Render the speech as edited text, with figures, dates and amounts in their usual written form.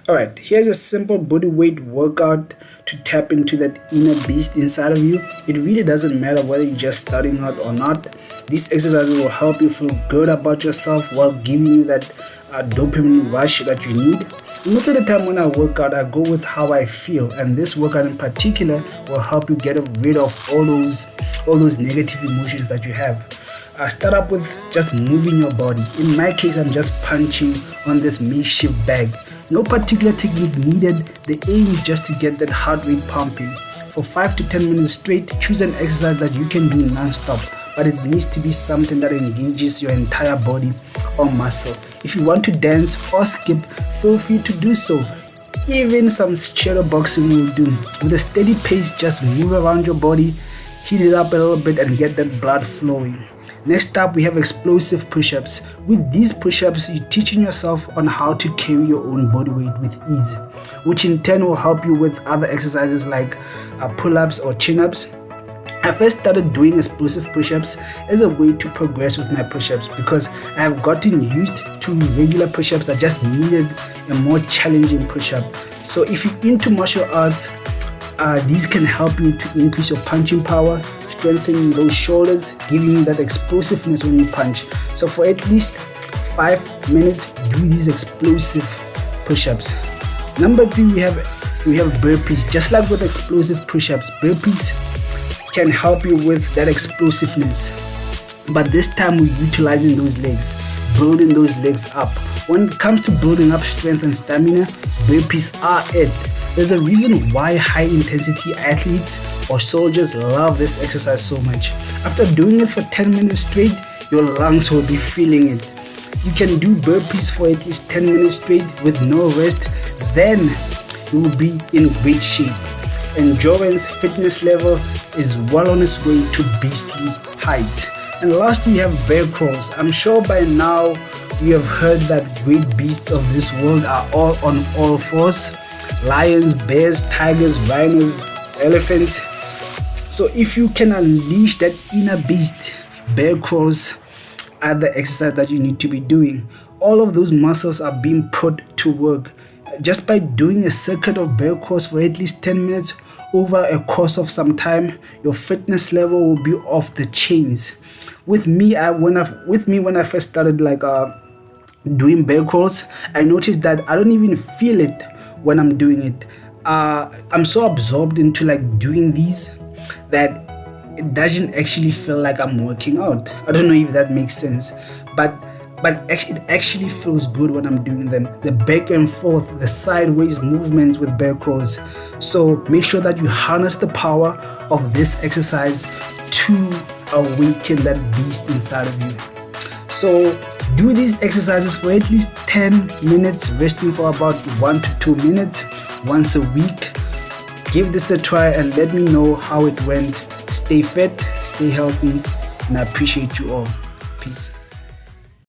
Alright, here's a simple body weight workout to tap into that inner beast inside of you. It really doesn't matter whether you're just starting out or not. These exercises will help you feel good about yourself while giving you that dopamine rush that you need. Most of the time when I work out, I go with how I feel, and this workout in particular will help you get rid of all those negative emotions that you have. Start up with just moving your body. In my case, I'm just punching on this makeshift bag. No particular technique needed. The aim is just to get that heart rate pumping. For 5 to 10 minutes straight, choose an exercise that you can do non-stop, but it needs to be something that engages your entire body or muscle. If you want to dance or skip, feel free to do so. Even some shadow boxing will do. With a steady pace, just move around your body, heat it up a little bit and get that blood flowing. Next up, we have explosive push-ups. With these push-ups, you're teaching yourself on how to carry your own body weight with ease, which in turn will help you with other exercises like pull-ups or chin-ups. I first started doing explosive push-ups as a way to progress with my push-ups because I have gotten used to regular push-ups that just needed a more challenging push-up. So if you're into martial arts, these can help you to increase your punching power, strengthening those shoulders, giving you that explosiveness when you punch. So for at least 5 minutes, do these explosive push-ups. Number 3, we have burpees. Just like with explosive push-ups, burpees can help you with that explosiveness, but this time we're utilizing those legs, building those legs up. When it comes to building up strength and stamina, burpees are it. There's a reason why high intensity athletes or soldiers love this exercise so much. After doing it for 10 minutes straight, your lungs will be feeling it. You can do burpees for at least 10 minutes straight with no rest, then you will be in great shape. Endurance fitness level is well on its way to beastly height. And lastly, we have bear crawls. I'm sure by now you have heard that great beasts of this world are all on all fours. Lions, bears, tigers, rhinos, elephants. So if you can unleash that inner beast, bear crawls are the exercise that you need to be doing. All of those muscles are being put to work. Just by doing a circuit of bear crawls for at least 10 minutes over a course of some time, your fitness level will be off the chains. With me, when I first started doing bear crawls, I noticed that I don't even feel it when I'm doing it. I'm so absorbed into doing these that it doesn't actually feel like I'm working out. I don't know if that makes sense, but it actually feels good when I'm doing them. The back and forth, the sideways movements with bear crawls. So make sure that you harness the power of this exercise to awaken that beast inside of you. So do these exercises for at least 10 minutes, resting for about 1 to 2 minutes once a week. Give this a try and let me know how it went. Stay fit, stay healthy, and I appreciate you all. Peace.